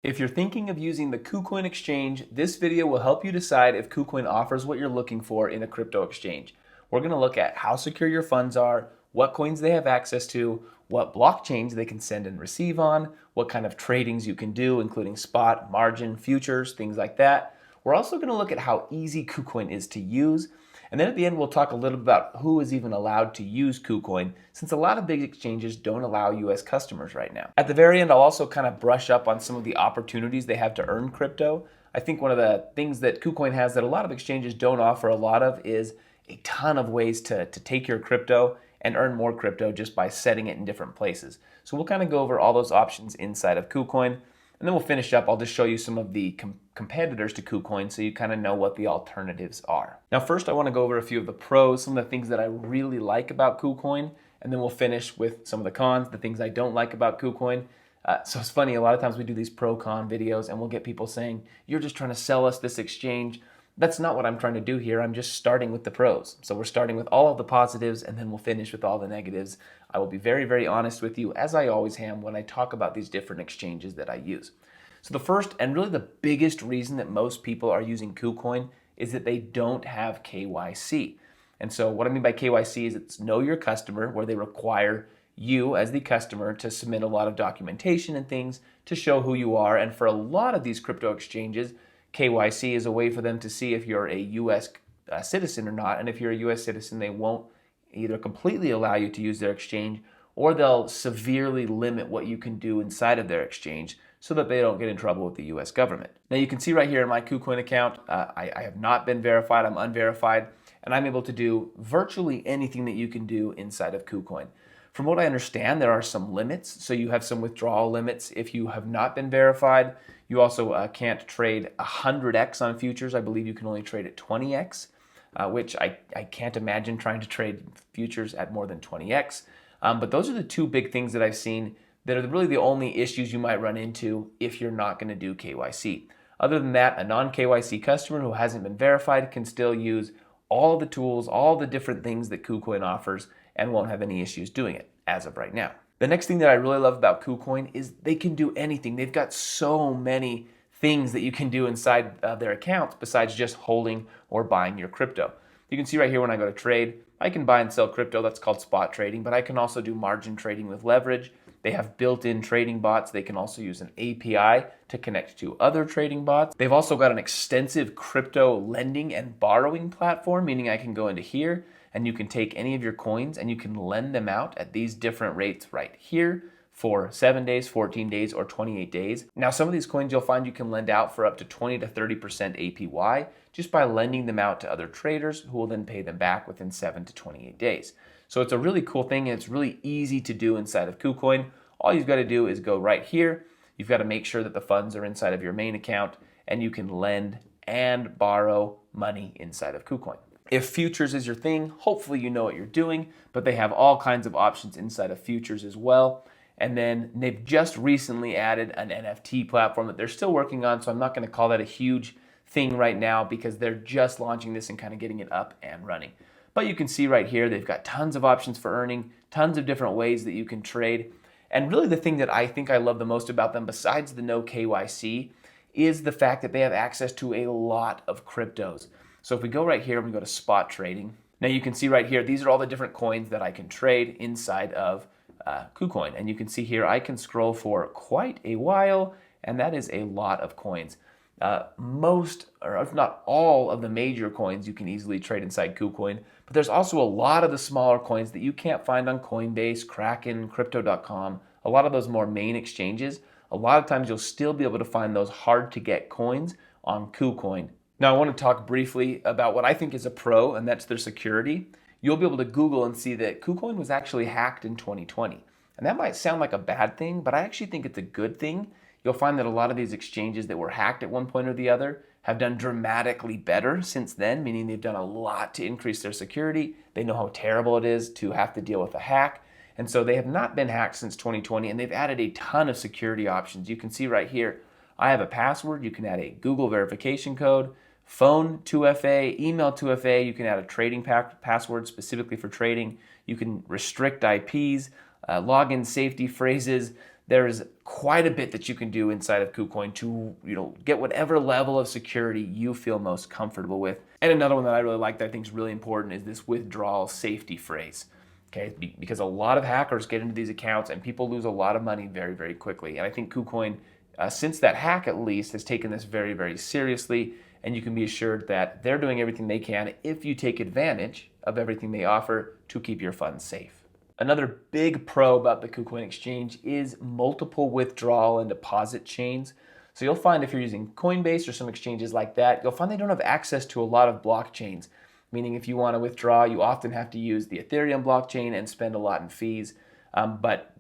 If you're thinking of using the Kucoin exchange, this video will help you decide if Kucoin offers what you're looking for in a crypto exchange. We're going to look at how secure your funds are, what coins they have access to, what blockchains they can send and receive on, what kind of tradings you can do, including spot, margin, futures, things like that. We're also going to look at how easy Kucoin is to use. And then at the end, we'll talk a little about who is even allowed to use Kucoin, since a lot of big exchanges don't allow US customers right now. At the very end, I'll also kind of brush up on some of the opportunities they have to earn crypto. I think one of the things that Kucoin has that a lot of exchanges don't offer a lot of is a ton of ways to take your crypto and earn more crypto just by setting it in different places. So we'll kind of go over all those options inside of Kucoin. And then we'll finish up. I'll just show you some of the competitors to Kucoin so you kind of know what the alternatives are. Now, first, I want to go over a few of the pros, some of the things that I really like about Kucoin, and then we'll finish with some of the cons, the things I don't like about Kucoin. So it's funny, a lot of times we do these pro-con videos and we'll get people saying, you're just trying to sell us this exchange. That's not what I'm trying to do here. I'm just starting with the pros. So we're starting with all of the positives and then we'll finish with all the negatives. I will be very, very honest with you, as I always am when I talk about these different exchanges that I use. So the first and really the biggest reason that most people are using Kucoin is that they don't have KYC. And so what I mean by KYC is it's know your customer, where they require you as the customer to submit a lot of documentation and things to show who you are. And for a lot of these crypto exchanges, KYC is a way for them to see if you're a US citizen or not. And if you're a US citizen, they won't either completely allow you to use their exchange or they'll severely limit what you can do inside of their exchange so that they don't get in trouble with the US government. Now you can see right here in my Kucoin account, I have not been verified, I'm unverified, and I'm able to do virtually anything that you can do inside of Kucoin. From what I understand, there are some limits. So you have some withdrawal limits if you have not been verified. You also can't trade 100x on futures. I believe you can only trade at 20x, which I can't imagine trying to trade futures at more than 20x. But those are the two big things that I've seen that are really the only issues you might run into if you're not going to do KYC. Other than that, a non-KYC customer who hasn't been verified can still use all the tools, all the different things that Kucoin offers and won't have any issues doing it as of right now. The next thing that I really love about Kucoin is they can do anything. They've got so many things that you can do inside their accounts besides just holding or buying your crypto. You can see right here when I go to trade, I can buy and sell crypto. That's called spot trading, but I can also do margin trading with leverage. They have built-in trading bots. They can also use an API to connect to other trading bots. They've also got an extensive crypto lending and borrowing platform, meaning I can go into here and you can take any of your coins and you can lend them out at these different rates right here for 7 days, 14 days, or 28 days. Now, some of these coins you'll find you can lend out for up to 20 to 30% APY just by lending them out to other traders who will then pay them back within 7 to 28 days. So it's a really cool thing and it's really easy to do inside of Kucoin. All you've got to do is go right here. You've got to make sure that the funds are inside of your main account and you can lend and borrow money inside of Kucoin. If futures is your thing, hopefully you know what you're doing, but they have all kinds of options inside of futures as well. And then they've just recently added an NFT platform that they're still working on, so I'm not going to call that a huge thing right now because they're just launching this and kind of getting it up and running. But you can see right here, they've got tons of options for earning, tons of different ways that you can trade. And really the thing that I think I love the most about them, besides the no KYC, is the fact that they have access to a lot of cryptos. So if we go right here, we go to spot trading. Now you can see right here, these are all the different coins that I can trade inside of Kucoin. And you can see here, I can scroll for quite a while, and that is a lot of coins. Most, or if not all, of the major coins you can easily trade inside Kucoin, but there's also a lot of the smaller coins that you can't find on Coinbase, Kraken, Crypto.com, a lot of those more main exchanges. A lot of times you'll still be able to find those hard to get coins on Kucoin. Now I want to talk briefly about what I think is a pro, and that's their security. You'll be able to Google and see that Kucoin was actually hacked in 2020. And that might sound like a bad thing, but I actually think it's a good thing. You'll find that a lot of these exchanges that were hacked at one point or the other have done dramatically better since then, meaning they've done a lot to increase their security. They know how terrible it is to have to deal with a hack. And so they have not been hacked since 2020, and they've added a ton of security options. You can see right here, I have a password. You can add a Google verification code, phone 2FA, email 2FA. You can add a trading password specifically for trading. You can restrict IPs, login safety phrases. There's quite a bit that you can do inside of Kucoin to get whatever level of security you feel most comfortable with. And another one that I really like that I think is really important is this withdrawal safety phrase. Okay, because a lot of hackers get into these accounts and people lose a lot of money very, very quickly. And I think Kucoin, since that hack at least, has taken this very, very seriously. And you can be assured that they're doing everything they can if you take advantage of everything they offer to keep your funds safe. Another big pro about the Kucoin exchange is multiple withdrawal and deposit chains. So you'll find if you're using Coinbase or some exchanges like that, you'll find they don't have access to a lot of blockchains. Meaning if you want to withdraw, you often have to use the Ethereum blockchain and spend a lot in fees. But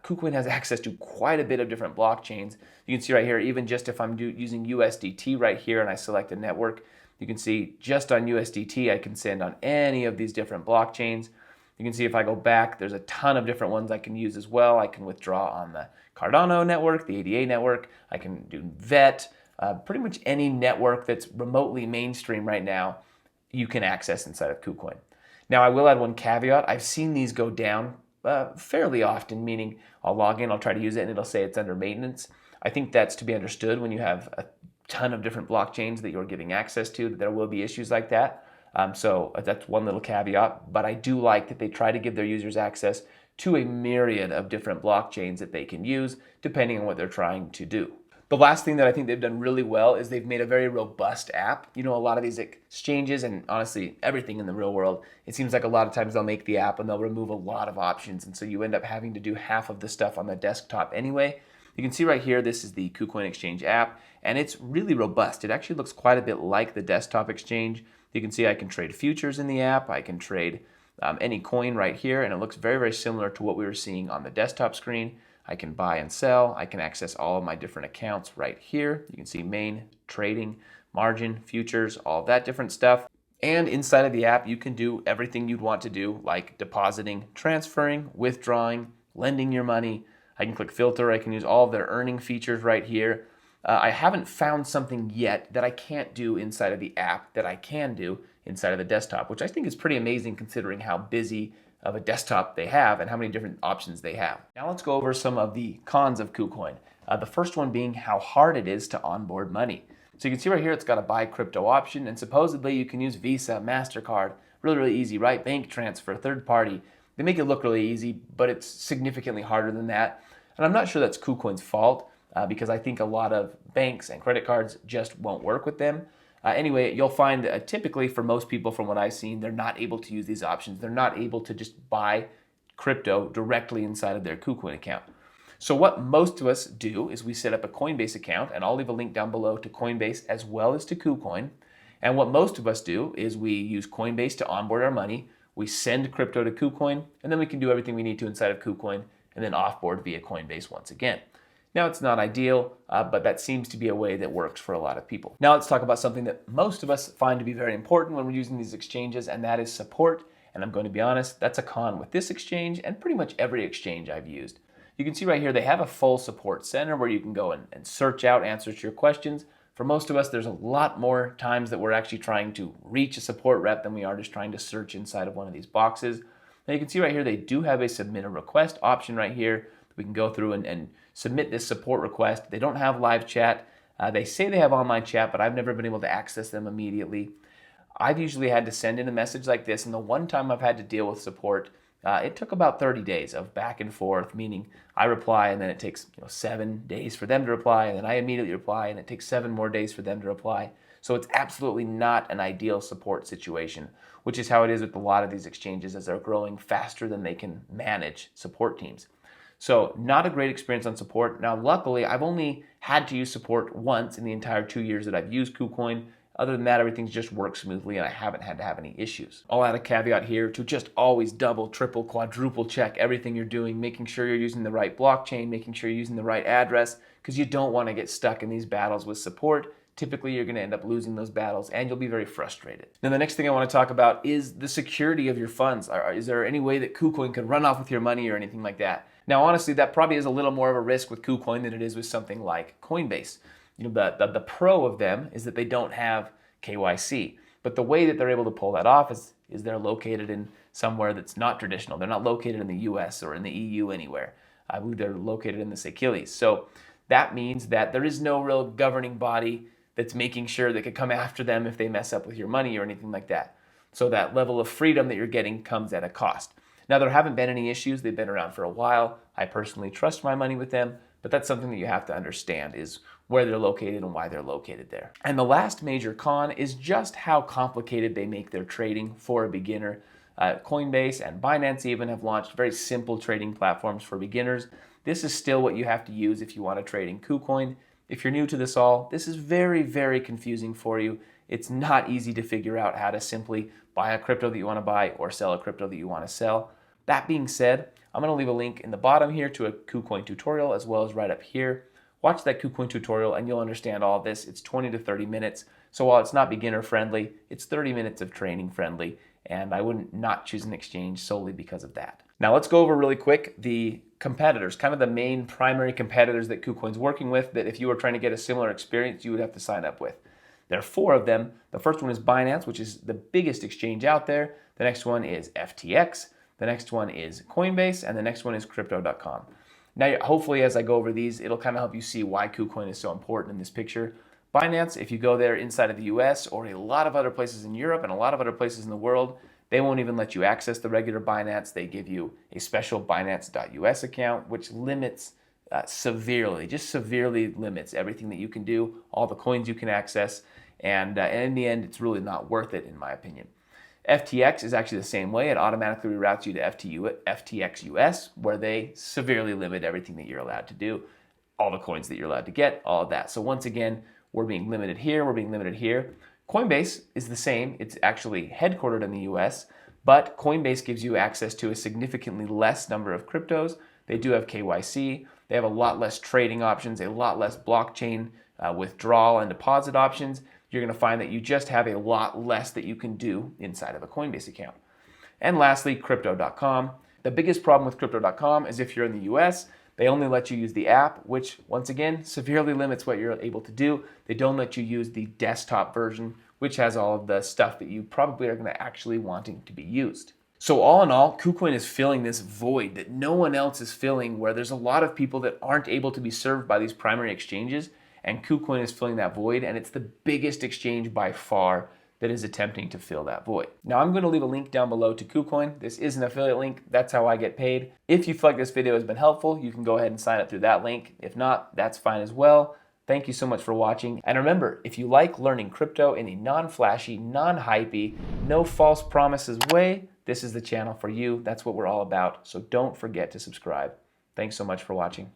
Kucoin has access to quite a bit of different blockchains. You can see right here, even just if I'm using USDT right here and I select a network, you can see just on USDT, I can send on any of these different blockchains. You can see if I go back, there's a ton of different ones I can use as well. I can withdraw on the Cardano network, the ADA network. I can do VET, pretty much any network that's remotely mainstream right now, you can access inside of Kucoin. Now, I will add one caveat. I've seen these go down fairly often, meaning I'll log in, I'll try to use it, and it'll say it's under maintenance. I think that's to be understood when you have a ton of different blockchains that you're giving access to, that there will be issues like that. So that's one little caveat, but I do like that they try to give their users access to a myriad of different blockchains that they can use depending on what they're trying to do. The last thing that I think they've done really well is they've made a very robust app. A lot of these exchanges, and honestly, everything in the real world, it seems like a lot of times they'll make the app and they'll remove a lot of options. And so you end up having to do half of the stuff on the desktop anyway. You can see right here, this is the Kucoin Exchange app, and it's really robust. It actually looks quite a bit like the desktop exchange. You can see I can trade futures in the app. I can trade any coin right here, and it looks very, very similar to what we were seeing on the desktop screen. I can buy and sell. I can access all of my different accounts right here. You can see main, trading, margin, futures, all that different stuff. And inside of the app, you can do everything you'd want to do, like depositing, transferring, withdrawing, lending your money. I can click filter. I can use all of their earning features right here. I haven't found something yet that I can't do inside of the app that I can do inside of the desktop, which I think is pretty amazing considering how busy of a desktop they have and how many different options they have. Now let's go over some of the cons of Kucoin. The first one being how hard it is to onboard money. So you can see right here, it's got a buy crypto option, and supposedly you can use Visa, MasterCard, really, really easy, right? Bank transfer, third party. They make it look really easy, but it's significantly harder than that. And I'm not sure that's Kucoin's fault because I think a lot of banks and credit cards just won't work with them. Anyway, you'll find typically for most people from what I've seen, they're not able to use these options. They're not able to just buy crypto directly inside of their Kucoin account. So what most of us do is we set up a Coinbase account, and I'll leave a link down below to Coinbase as well as to Kucoin. And what most of us do is we use Coinbase to onboard our money. We send crypto to Kucoin, and then we can do everything we need to inside of Kucoin and then offboard via Coinbase once again. Now, it's not ideal, but that seems to be a way that works for a lot of people. Now, let's talk about something that most of us find to be very important when we're using these exchanges, and that is support. And I'm going to be honest, that's a con with this exchange and pretty much every exchange I've used. You can see right here, they have a full support center where you can go and search out answers to your questions. For most of us, there's a lot more times that we're actually trying to reach a support rep than we are just trying to search inside of one of these boxes. Now, you can see right here, they do have a submit a request option right here. We can go through and submit this support request. They don't have live chat. They say they have online chat, but I've never been able to access them immediately. I've usually had to send in a message like this, and the one time I've had to deal with support, it took about 30 days of back and forth, meaning I reply and then it takes 7 days for them to reply, and then I immediately reply and it takes 7 more days for them to reply. So it's absolutely not an ideal support situation, which is how it is with a lot of these exchanges as they're growing faster than they can manage support teams. So not a great experience on support. Now, luckily, I've only had to use support once in the entire 2 years that I've used Kucoin. Other than that, everything's just worked smoothly and I haven't had to have any issues. I'll add a caveat here to just always double, triple, quadruple check everything you're doing, making sure you're using the right blockchain, making sure you're using the right address, because you don't want to get stuck in these battles with support. Typically, you're going to end up losing those battles and you'll be very frustrated. Now, the next thing I want to talk about is the security of your funds. Is there any way that Kucoin could run off with your money or anything like that? Now, honestly, that probably is a little more of a risk with Kucoin than it is with something like Coinbase. The pro of them is that they don't have KYC. But the way that they're able to pull that off is they're located in somewhere that's not traditional. They're not located in the US or in the EU anywhere. I believe they're located in the Seychelles. So that means that there is no real governing body that's making sure they could come after them if they mess up with your money or anything like that. So that level of freedom that you're getting comes at a cost. Now, there haven't been any issues. They've been around for a while. I personally trust my money with them, but that's something that you have to understand is where they're located and why they're located there. And the last major con is just how complicated they make their trading for a beginner. Coinbase and Binance even have launched very simple trading platforms for beginners. This is still what you have to use if you want to trade in Kucoin. If you're new to this all, this is very, very confusing for you. It's not easy to figure out how to simply buy a crypto that you want to buy or sell a crypto that you want to sell. That being said, I'm going to leave a link in the bottom here to a Kucoin tutorial as well as right up here. Watch that Kucoin tutorial and you'll understand all of this. It's 20 to 30 minutes. So while it's not beginner friendly, it's 30 minutes of training friendly. And I wouldn't not choose an exchange solely because of that. Now let's go over really quick the competitors, kind of the main primary competitors that Kucoin's working with that if you were trying to get a similar experience, you would have to sign up with. There are 4 of them. The first one is Binance, which is the biggest exchange out there. The next one is FTX. The next one is Coinbase. And the next one is Crypto.com. Now, hopefully, as I go over these, it'll kind of help you see why Kucoin is so important in this picture. Binance, if you go there inside of the US or a lot of other places in Europe and a lot of other places in the world, they won't even let you access the regular Binance. They give you a special Binance.us account, which limits severely limits everything that you can do, all the coins you can access. And in the end, it's really not worth it, in my opinion. FTX is actually the same way. It automatically reroutes you to FTX US, where they severely limit everything that you're allowed to do, all the coins that you're allowed to get, all of that. So once again, we're being limited here, we're being limited here. Coinbase is the same. It's actually headquartered in the US, but Coinbase gives you access to a significantly less number of cryptos. They do have KYC. They have a lot less trading options, a lot less blockchain withdrawal and deposit options. You're going to find that you just have a lot less that you can do inside of a Coinbase account. And lastly, Crypto.com. The biggest problem with Crypto.com is if you're in the US, they only let you use the app, which once again severely limits what you're able to do. They don't let you use the desktop version, which has all of the stuff that you probably are going to actually wanting to be used. So all in all, Kucoin is filling this void that no one else is filling, where there's a lot of people that aren't able to be served by these primary exchanges, and Kucoin is filling that void, and it's the biggest exchange by far that is attempting to fill that void. Now I'm going to leave a link down below to Kucoin. This is an affiliate link. That's how I get paid. If you feel like this video has been helpful, you can go ahead and sign up through that link. If not, that's fine as well. Thank you so much for watching. And remember, if you like learning crypto in a non-flashy, non-hypey, no false promises way, this is the channel for you. That's what we're all about. So don't forget to subscribe. Thanks so much for watching.